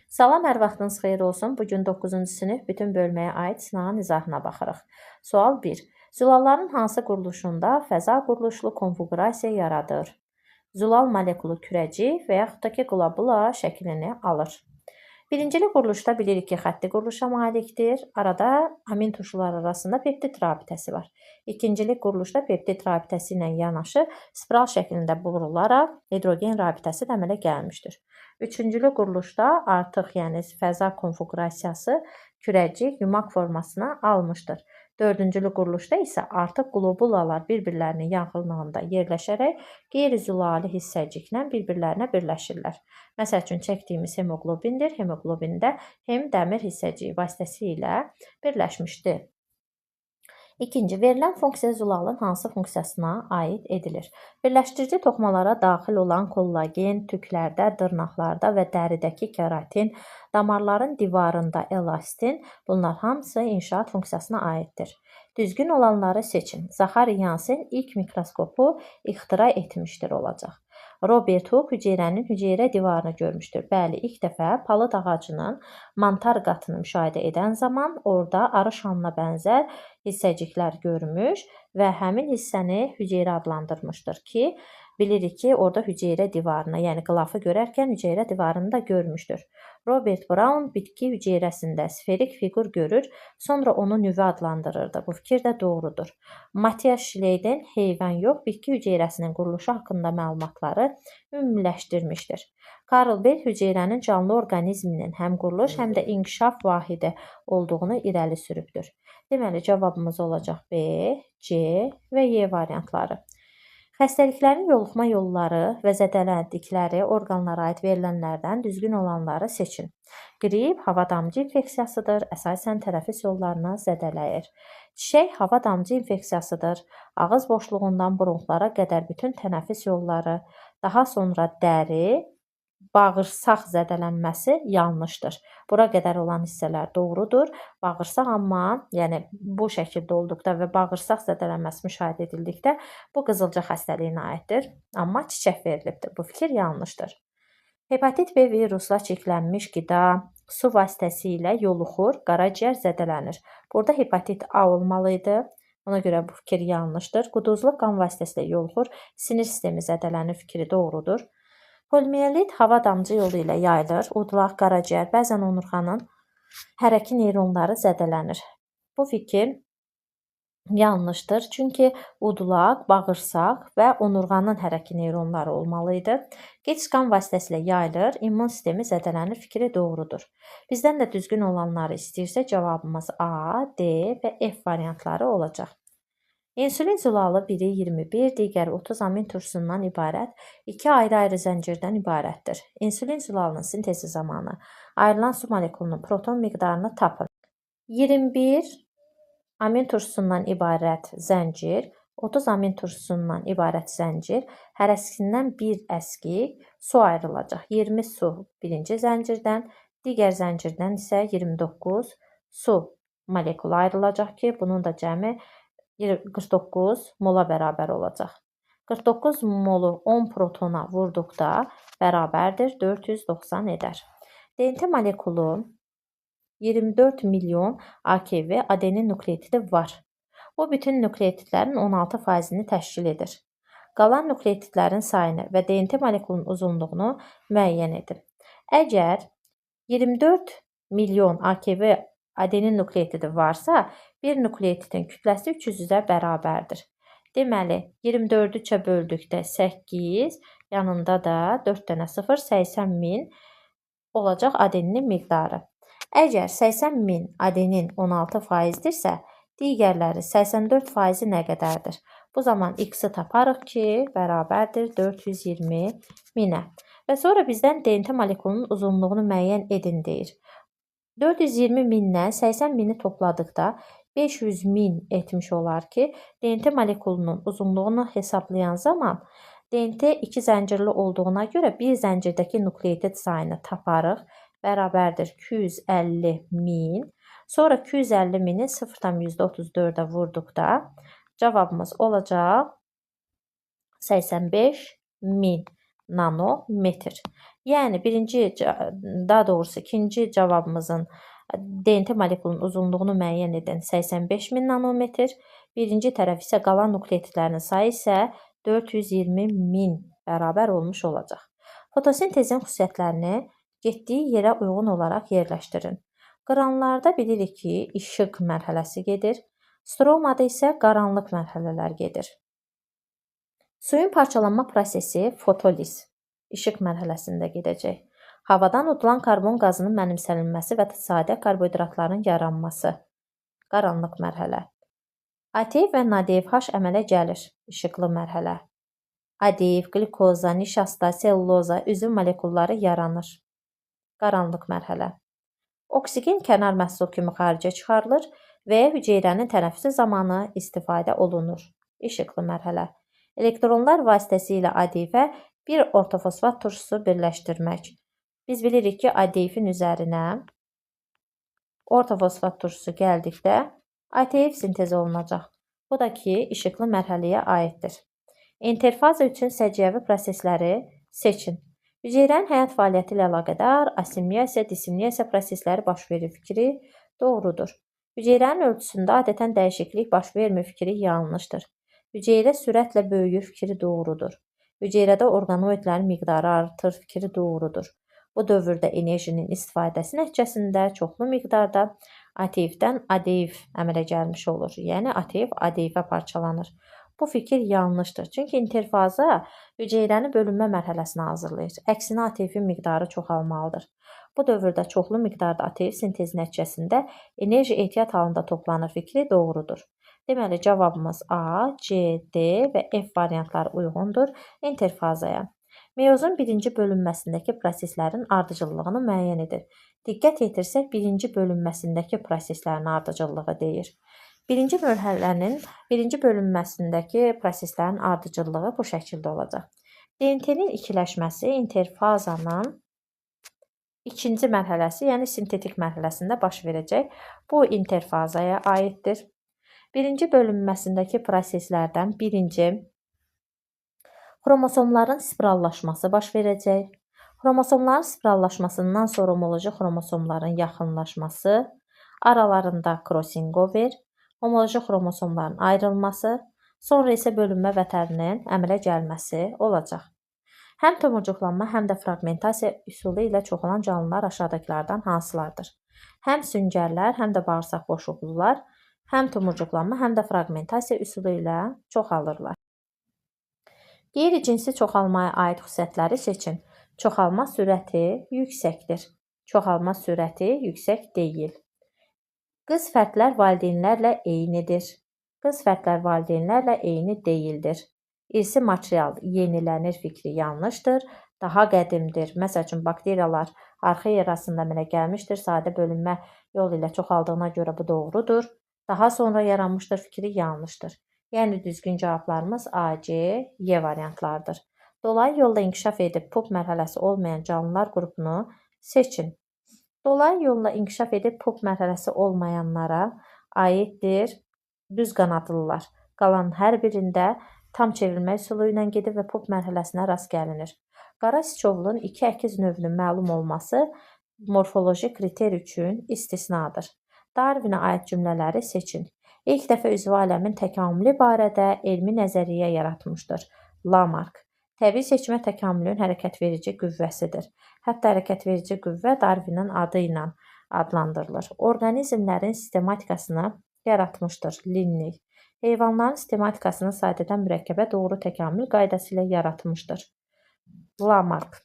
Salam, hər vaxtınız xeyir olsun. Bugün 9-cu sinif bütün bölməyə aid sınağın izahına baxırıq. Sual 1. Zülalların hansı quruluşunda fəza quruluşlu konfigurasiya yaradır? Zülal molekulu kürəcik və yaxud da ki, qlobula şəklini alır. Birincili quruluşda bilirik ki, xətti quruluşa malikdir. Arada amin tuşları arasında peptid rabitəsi var. İkincili quruluşda peptid rabitəsi ilə yanaşı spiral şəklində vurularaq hidrogen rabitəsi də əmələ gəlmişdir. Üçüncülü quruluşda artıq fəza konfigurasiyası kürəcik, yumaq formasına almışdır. Dördüncülü quruluşda isə artıq qlobulalar bir-birlərinin yaxınlığında yerləşərək qeyri-zülali hissəciklə bir-birlərinə birləşirlər. Məsəl üçün, çəkdiyimiz hemoqlobindir. Hemoqlobində hem dəmir hissəciyi vasitəsilə birləşmişdir. İkinci, verilən funksiya zülalın hansı funksiyasına aid edilir? Birləşdirici toxumalara daxil olan kollagen, tüklərdə, dırnaqlarda və dəridəki keratin, damarların divarında elastin, bunlar hamısı inşaat funksiyasına aiddir. Düzgün olanları seçin. Zaxari Yansen ilk mikroskopu ixtira etmişdir olacaq. Robert Hooke hüceyrənin hüceyrə divarını görmüşdür. Bəli, ilk dəfə palıd ağacının mantar qatını müşahidə edən zaman orada arı şamına bənzər hissəciklər görmüş və həmin hissəni hüceyrə adlandırmışdır ki, bilirik ki, orada hüceyrə divarını, yəni qılafı görərkən hüceyrə divarını da görmüşdür. Robert Brown bitki hüceyrəsində sferik fiqur görür, sonra onu nüvə adlandırırdı. Bu fikir də doğrudur. Matthias Schleiden heyvan yox, bitki hüceyrəsinin quruluşu haqqında məlumatları ümumiləşdirmişdir. Karl Bell hüceyrənin canlı orqanizminin həm quruluş, həm də inkişaf vahidi olduğunu irəli sürübdür. Deməli, cavabımız olacaq B, C və Y variantları. Xəstəliklərin yoluxma yolları və zədələndikləri orqanlara aid verilənlərdən düzgün olanları seçin. Qrip hava damcı infeksiyasıdır, əsasən tənəffüs yollarını zədələyir. Çiçək hava damcı infeksiyasıdır, ağız boşluğundan bronxlara qədər bütün tənəffüs yolları, daha sonra dəri, bağırsaq zədələnməsi yanlışdır. Bura qədər olan hissələr doğrudur. Bağırsaq amma, bu şəkildə olduqda və bağırsaq zədələnməsi müşahidə edildikdə bu qızılca xəstəliyinə aiddir. Amma çiçək verilibdir. Bu fikir yanlışdır. Hepatit B virusla çirklənmiş qida su vasitəsilə yoluxur, qaraciyər zədələnir. Burada hepatit A olmalıydı. Ona görə bu fikir yanlışdır. Quduzluq qan vasitəsilə yoluxur, sinir sistemi zədələnir fikri doğrudur. Polimiyelit hava damcı yolu ilə yayılır. Udulaq, qaraciyər, bəzən onurğanın hərəki neyronları zədələnir. Bu fikir yanlışdır. Çünki udulaq, bağırsaq və onurğanın hərəki neyronları olmalıydı. Qeç qan vasitəsilə yayılır, immun sistemi zədələnir fikri doğrudur. Bizdən də düzgün olanları istəyirsə cavabımız A, D və F variantları olacaq. İnsülin zülalı biri 21, digəri 30 amin turşusundan ibarət 2 ayrı-ayrı zəncirdən ibarətdir. İnsülin zülalının sintezi zamanı ayrılan su molekulunun proton miqdarını tapın. 21 amin turşusundan ibarət zəncir, 30 amin turşusundan ibarət zəncir, hərəsindən bir əskik su ayrılacaq. 20 su birinci zəncirdən, digər zəncirdən isə 29 su molekulu ayrılacaq ki, bunun da cəmi 49 mola bərabər olacaq. 49 molu 10 protona vurduqda bərabərdir 490 edər. DNT molekulu 24 milyon AKV adenin nukleotidi var. Bu bütün nukleotidlərin 16%-ni təşkil edir. Qalan nukleotidlərin sayını və DNT molekulunun uzunluğunu müəyyən edin. Əgər 24 milyon AKV adenin nukleotidi varsa, bir nukleotidin kütləsi 300-ə bərabərdir. Deməli, 24-ü 3-ə böldükdə 8, yanında da 4 dənə 0, 80 min olacaq adeninin miqdarı. Əgər 80 min adenin 16%-dirsə, digərləri 84%-i nə qədərdir? Bu zaman x-i taparıq ki, bərabərdir 420 minə. Və sonra bizdən DNT molekulunun uzunluğunu müəyyən edin deyir. 420 mindən 80 mini topladıqda 500 min etmiş olar ki, DNT molekulunun uzunluğunu hesablayan zaman DNT 2 zəncirli olduğuna görə bir zəncirdəki nukleotid sayını taparıq. Bərabərdir 250 min. Sonra 250 mini 0,34-ə vurduqda cavabımız olacaq 85 min nanometr. Yəni daha doğrusu ikinci cavabımızın DNT molekulunun uzunluğunu müəyyən edən 85.000 nanometr, birinci tərəf isə qalan nukleotidlərin sayı isə 420.000 bərabər olmuş olacaq. Fotosintezin xüsusiyyətlərini getdiyi yerə uyğun olaraq yerləşdirin. Qıranlarda bilirik ki, işıq mərhələsi gedir. Stromada isə qaranlıq mərhələlər gedir. Suyun parçalanma prosesi fotoliz, işıq mərhələsində gedəcək. Havadan udulan karbon qazının mənimsənilməsi və sadə karbohidratların yaranması, qaranlıq mərhələ. ATF və NADH əmələ gəlir, işıqlı mərhələ. ADF, glikoza, nişasta, selluloza, üzüm molekulları yaranır, qaranlıq mərhələ. Oksigen kənar məhsul kimi xaricə çıxarılır və hüceyrənin tənəffüsü zamanı istifadə olunur, işıqlı mərhələ. Elektronlar vasitəsilə ADF-ə bir ortofosfat turşusu birləşdirmək. Biz bilirik ki, ADF-in üzərinə ortofosfat turşusu gəldikdə ATF sintezi olunacaq. Bu da ki, işıqlı mərhələyə aiddir. İnterfaza üçün səciyyəvi prosesləri seçin. Hüceyrənin həyat fəaliyyəti ilə əlaqədar assimiliyasiya, dissimiliyasiya prosesləri baş verir fikri doğrudur. Hüceyrənin ölçüsündə adətən dəyişiklik baş vermir fikri yanlışdır. Hüceyrə sürətlə böyüyür fikri doğrudur. Hüceyrədə orqanoidlərin miqdarı artır fikri doğrudur. Bu dövrdə enerjinin istifadəsi nəticəsində çoxlu miqdarda ATF-dən ADF əmələ gəlmiş olur. Yəni ATF ADF-ə parçalanır. Bu fikir yanlışdır. Çünki interfaza hüceyrəni bölünmə mərhələsinə hazırlayır. Əksinə ATF-in miqdarı çoxalmalıdır. Bu dövrdə çoxlu miqdarda ATF sintezi nəticəsində enerji ehtiyat halında toplanır fikri doğrudur. Deməli, cavabımız A, C, D və F variantları uyğundur interfazaya. Meyozun birinci bölünməsindəki proseslərin ardıcıllığını müəyyən edir. Diqqət yetirsək, birinci bölünməsindəki proseslərin ardıcıllığı deyir. Birinci mərhələnin birinci bölünməsindəki proseslərin ardıcıllığı bu şəkildə olacaq. DNT-nin ikiləşməsi interfazanın ikinci mərhələsi, yəni sintetik mərhələsində baş verəcək. Bu interfazaya aiddir. Birinci bölünməsindəki proseslərdən birinci xromosomların spirallaşması baş verəcək. Xromosomların spirallaşmasından sonra homoloji xromosomların yaxınlaşması, aralarında crossinq over, homoloji xromosomların ayrılması, sonra isə bölünmə vətərinin əmələ gəlməsi olacaq. Həm tomurcuqlanma, həm də fraqmentasiya üsulu ilə çoxalan canlılar aşağıdakılardan hansılardır? Həm süngərlər, həm də bağırsaq boşluqlular həm tomurcuqlanma, həm də fraqmentasiya üsulu ilə çoxalırlar. Qeyri-cinsi çoxalmaya aid xüsusiyyətləri seçin. Çoxalma sürəti yüksəkdir. Çoxalma sürəti yüksək deyil. Qız fərdlər valideynlərlə eynidir. Qız fərdlər valideynlərlə eyni deyildir. İrsi material yenilənir fikri yanlışdır. Daha qədimdir. Məsəl üçün, bakteriyalar arxa erasında əmələ gəlmişdir. Sadə bölünmə yolu ilə çoxaldığına görə bu doğrudur. Daha sonra yaranmışdır fikri yanlışdır. Yəni, düzgün cavablarımız A, C, Y variantlardır. Dolayı yolla inkişaf edib pup mərhələsi olmayan canlılar qrupunu seçin. Dolayı yolla inkişaf edib pup mərhələsi olmayanlara aiddir düz qanadlılar. Qalan hər birində tam çevrilmə üsulu ilə gedir və pup mərhələsinə rast gəlinir. Qara siçovulun iki əkiz növünün məlum olması morfoloji kriter üçün istisnadır. Darwinə aid cümlələri seçin. İlk dəfə üzvü aləmin təkamülü barədə elmi nəzəriyyə yaratmışdır. Lamarck. Təbii seçmə təkamülün hərəkətverici qüvvəsidir. Hətta hərəkətverici qüvvə Darwinin adı ilə adlandırılır. Orqanizmlərin sistematikasını yaratmışdır. Linni. Heyvanların sistematikasını sadədən mürəkkəbə doğru təkamül qaydası ilə yaratmışdır. Lamarck.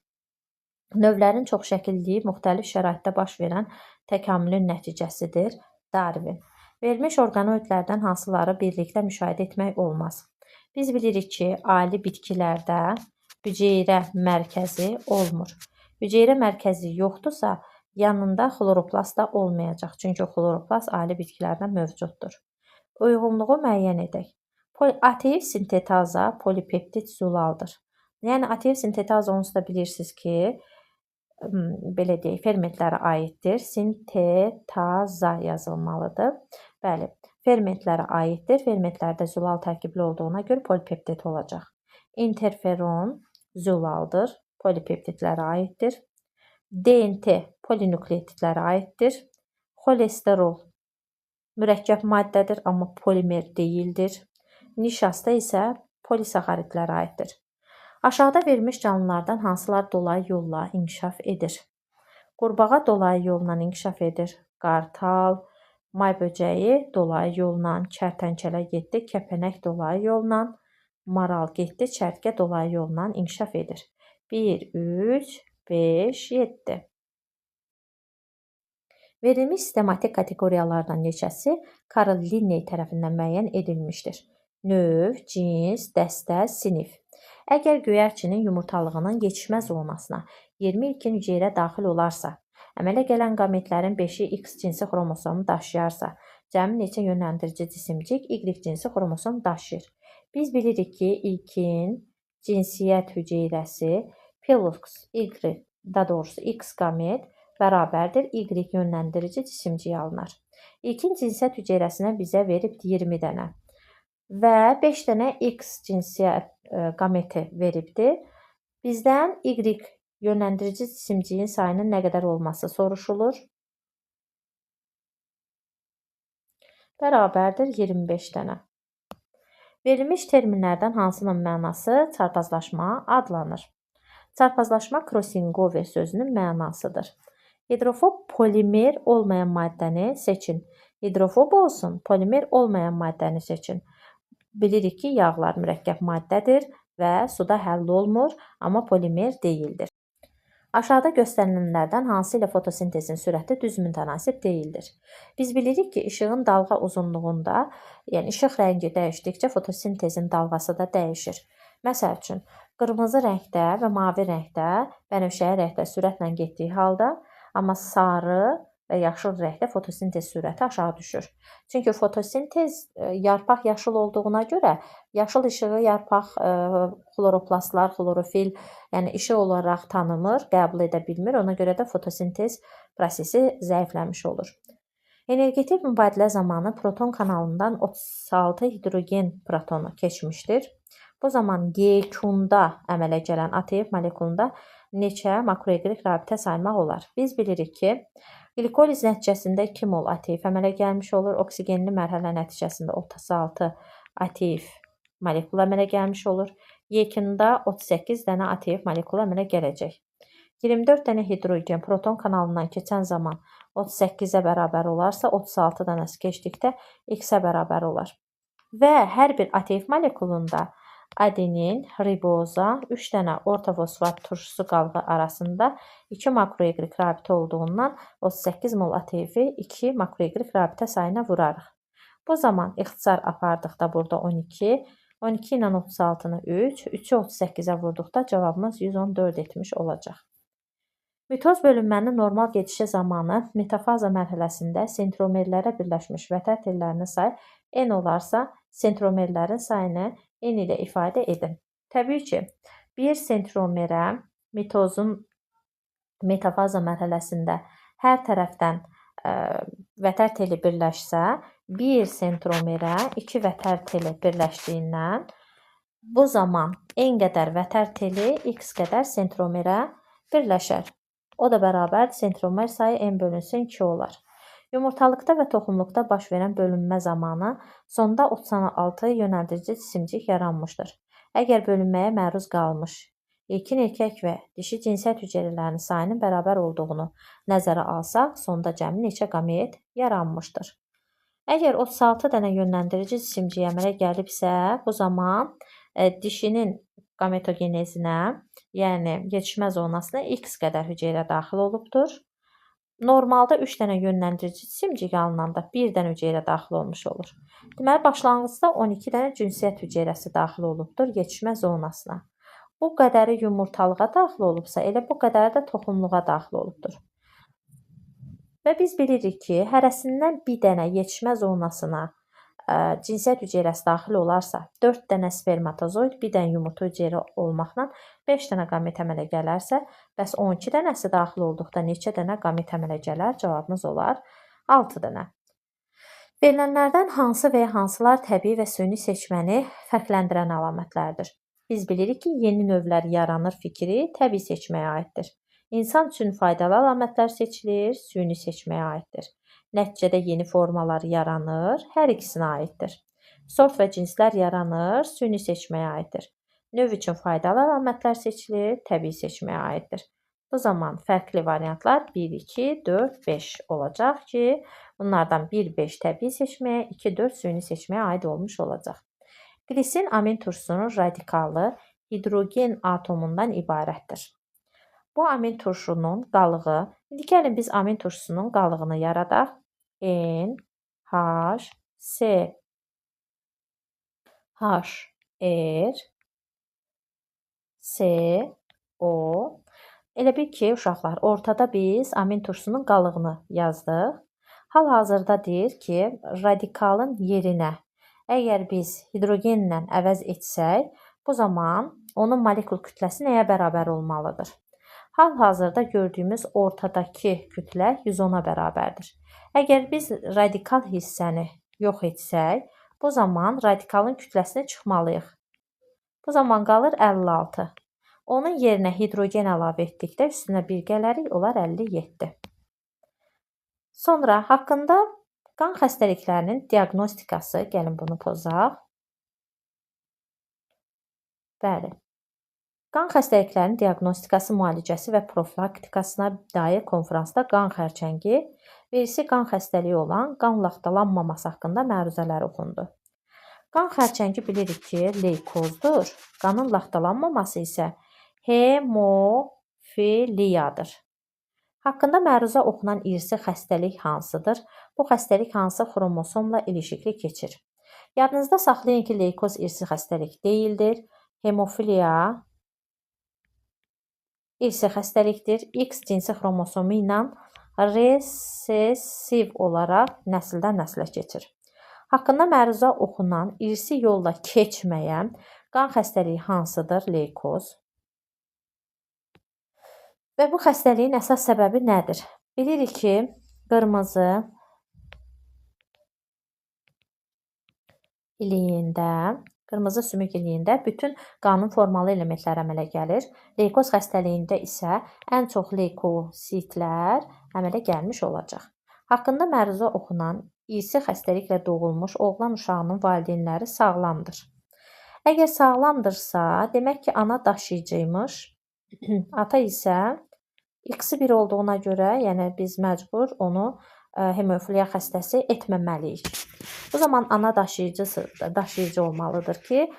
Növlərin çoxşəkilliyi müxtəlif şəraitdə baş verən təkamülün nəticəsidir. Darwin. Verilmiş orqanoidlərdən hansıları birlikdə müşahidə etmək olmaz. Biz bilirik ki, ali bitkilərdə hüceyrə mərkəzi olmur. Hüceyrə mərkəzi yoxdursa, yanında xloroplast da olmayacaq. Çünki xloroplast ali bitkilərdə mövcuddur. Uyğunluğu müəyyən edək. ATF sintetaza polipeptid zulaldır. Yəni, ATF sintetaza onsuz da bilirsiniz ki, belə deyək, fermentlərə aiddir. Sintetaza yazılmalıdır. Bəli, fermentlərə aiddir. Fermentlərdə zülal tərkibli olduğuna görə polipeptid olacaq. Interferon zülaldır. polipeptidlərə aiddir. DNT polinukleotidlərə aiddir. Xolesterol mürəkkəb maddədir, amma polimer deyildir. Nişasta isə polisaxaridlərə aiddir. Aşağıda verilmiş canlılardan hansılar dolayı yolla inkişaf edir? Qurbağa dolayı yolla inkişaf edir. Qartal, may böcəyi dolayı yolla, kərtənkələ getdi, kəpənək dolayı yolla, maral getdi, çərtkə dolayı yolla inkişaf edir. 1, 3, 5, 7. Verilmiş sistematik kateqoriyalardan neçəsi Karl Linney tərəfindən müəyyən edilmişdir? Növ, cins, dəstə, sinif. Əgər göyərçinin yumurtalığının yetişmə zonasına 20 ilkin hüceyrə daxil olarsa, əmələ gələn qametlərin 5-i X cinsi xromosomu daşıyarsa, cəmi neçə yönləndirici cisimcik Y cinsi xromosom daşıyır? Biz bilirik ki, ilkin cinsiyyət hüceyrəsi X qamet bərabərdir Y yönləndirici cisimciyi alınır. İlkin cinsiyyət hüceyrəsinə bizə verib 20 dənə və 5 dənə X cinsiyyət qameti veribdir. Bizdən Y yönləndirici cisimciyin sayının nə qədər olması soruşulur. Bərabərdir 25 dənə. Verilmiş terminlərdən hansının mənası çarpazlaşma adlanır? Çarpazlaşma crossingover sözünün mənasıdır. Hidrofob polimer olmayan maddəni seçin. Hidrofob olsun, polimer olmayan maddəni seçin. Bilirik ki, yağlar mürəkkəb maddədir və suda həll olmur, amma polimer deyildir. Aşağıda göstərilənlərdən hansı ilə fotosintezin sürəti düz mütənasib deyildir? Biz bilirik ki, işığın dalğa uzunluğunda, yəni işıq rəngi dəyişdikcə fotosintezin dalğası da dəyişir. Məsəl üçün, qırmızı rəngdə və mavi rəngdə, bənövşəyi rəngdə sürətlə getdiyi halda, amma sarı və yaşıl rəngdə fotosintez sürəti aşağı düşür. Çünki fotosintez yarpaq yaşıl olduğuna görə yaşıl işığı yarpaq xloroplastlar, xlorofil, yəni işıq olaraq tanımır, qəbul edə bilmir. Ona görə də fotosintez prosesi zəifləmiş olur. Energetik mübadilə zamanı proton kanalından 36 hidrogen protonu keçmişdir. Bu zaman yekunda əmələ gələn ATF molekulunda neçə makroelektrik rabitə saymaq olar? Biz bilirik ki, glikoliz nəticəsində 2 mol ATF əmələ gəlmiş olur. Oksigenli mərhələ nəticəsində 36 ATF molekulu əmələ gəlmiş olur. Yekunda 38 dənə ATF molekulu əmələ gələcək. 24 dənə hidrogen proton kanalından keçən zaman 38-ə bərabər olarsa, 36 dənəsi keçdikdə X-ə bərabər olar. Və hər bir ATF molekulunda adenin, riboza, 3 dənə ortofosfat turşusu qalğı arasında 2 makroelektrik rabitə olduğundan 38 mol ATF-i 2 makroelektrik rabitə sayına vurarıq. Bu zaman ixtisar apardıqda burada 12, 12 ilə 36-nı 3, 3-ü 38-ə vurduqda cavabımız 114 etmiş olacaq. Mitoz bölünmənin normal gedişi zamanı metafaza mərhələsində sentromerlərə birləşmiş vətər tellərinin sayı n olarsa, sentromerlərin sayını n ilə ifadə edin. Təbii ki, bir sentromerə mitozun metafaza mərhələsində hər tərəfdən vətər teli birləşsə, bir sentromerə 2 vətər teli birləşdiyindən bu zaman n qədər vətər teli x qədər sentromerə birləşər. O da bərabər sentromer sayı n bölünsün 2 olar. Yumurtalıqda və toxumluqda baş verən bölünmə zamanı sonda 36 yönəldirici cisimcik yaranmışdır. Əgər bölünməyə məruz qalmış ilkin erkək və dişi cinsiyyət hüceyrələrinin sayının bərabər olduğunu nəzərə alsaq, sonda cəmi neçə qamet yaranmışdır. Əgər 36 dənə yönləndirici cisimcik əmələ gəlibsə, bu zaman dişinin qametogenezinə, yəni yetişmə zonasına X qədər hüceyrə daxil olubdur. Normalda 3 dənə yönləndirici cisimcik alınanda 1 dənə hüceyrə daxil olmuş olur. Deməli, başlanğıcda 12 dənə cinsiyyət hüceyrəsi daxil olubdur yetişmə zonasına. Bu qədəri yumurtalığa daxil olubsa, elə bu qədəri də toxumluğa daxil olubdur. Və biz bilirik ki, hərəsindən bir dənə yetişmə zonasına cinsiyyət hüceyrəsi daxil olarsa, 4 dənə spermatozoid, bir dənə yumurta hüceyrə olmaqla 5 dənə qamet əmələ gələrsə, bəs 12 dənəsi daxil olduqda neçə dənə qamet əmələ gələr? Cavabımız olar 6 dənə. Verilənlərdən hansı və ya hansılar təbii və süni seçməni fərqləndirən əlamətlərdir? biz bilirik ki, yeni növlər yaranır fikri təbii seçməyə aiddir. İnsan üçün faydalı əlamətlər seçilir, süni seçməyə aiddir. Nəticədə yeni formalar yaranır, hər ikisinə aiddir. Sort və cinslər yaranır, süni seçməyə aiddir. Növ üçün faydalı əlamətlər seçilir, təbii seçməyə aiddir. Bu zaman fərqli variantlar 1, 2, 4, 5 olacaq ki, bunlardan 1, 5 təbii seçməyə, 2, 4 süni seçməyə aid olmuş olacaq. Glisin amin turşusunun radikalı hidrogen atomundan ibarətdir. Bu amin turşunun qalığı, indi gəlin biz amin turşusunun qalığını yaradaq. N, H, C, H, R, C, O. Elə bil ki, uşaqlar, ortada biz amin turşusunun qalığını yazdıq. Hal-hazırda deyir ki, radikalın yerinə əgər biz hidrogenlə əvəz etsək, bu zaman onun molekul kütləsi nəyə bərabər olmalıdır? Hal-hazırda gördüyümüz ortadakı kütlə 110-a bərabərdir. Əgər biz radikal hissəni yox etsək, bu zaman radikalın kütləsini çıxmalıyıq. Bu zaman qalır 56. Onun yerinə hidrogen əlavə etdikdə üstünə 1 gələrik, olar 57. Sonra haqqında qan xəstəliklərinin diaqnostikası, gəlin bunu pozaq. Bəli. Qan xəstəliklərinin diaqnostikası, müalicəsi və profilaktikasına dair konfransda qan xərçəngi, virisi qan xəstəliyi olan qan laxtalanmaması haqqında məruzələr oxundu. Qan xərçəngi bilirik ki, leykozdur. Qanın laxtalanmaması isə hemofiliyadır. Haqqında məruzə oxunan irsi xəstəlik hansıdır? Bu xəstəlik hansı xromosomla ilişikli keçir? Yadınızda saxlayın ki, leykoz irsi xəstəlik deyildir. Hemofiliya irsi xəstəlikdir. X cinsi xromosomu ilə resessiv olaraq nəsildən nəslə keçir. Haqqında məruzə oxunan irsi yolla keçməyən qan xəstəliyi hansıdır? Leykoz. Və bu xəstəliyin əsas səbəbi nədir? Bilirik ki, qırmızı sümük iliyində bütün qanın formalı elementlər əmələ gəlir. Leykoz xəstəliyində isə ən çox leykozitlər əmələ gəlmiş olacaq. Haqqında məruzə oxunan irsi xəstəliklə doğulmuş oğlan uşağının valideynləri sağlamdır. Əgər sağlamdırsa, demək ki, ana daşıyıcıymış. Ata isə X-i 1 olduğuna görə, yəni biz məcbur onu hemofiliya xəstəsi etməməliyik. Bu zaman ana daşıyıcı olmalıdır ki,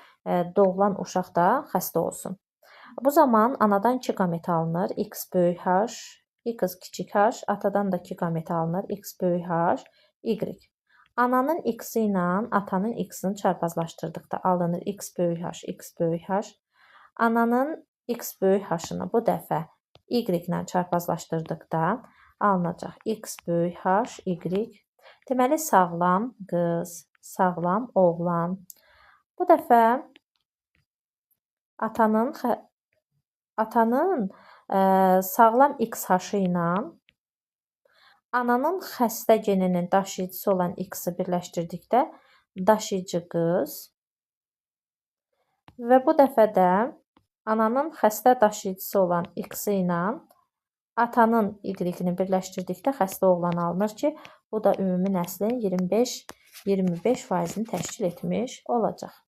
doğulan uşaq da xəstə olsun. Bu zaman anadan 2 qamet alınır. X böyük H, X kiçik H, atadan da 2 qamet alınır. X böyük H, Y. Ananın X-i ilə atanın X-ini çarpazlaşdırdıqda alınır X böyük H, X böyük H. Ananın X böyük H-ını bu dəfə Y ilə çarpazlaşdırdıqda alınacaq X böyük H, Y. Deməli, sağlam qız, sağlam oğlan. Bu dəfə atanın sağlam XH ilə ananın xəstə geninin daşıyıcısı olan X-i birləşdirdikdə daşıyıcı qız və bu dəfə də ananın xəstə daşıyıcısı olan X-i ilə atanın Y-ni birləşdirdikdə xəstə oğlan alınır ki, bu da ümumi nəslin 25-25%-ni təşkil etmiş olacaq.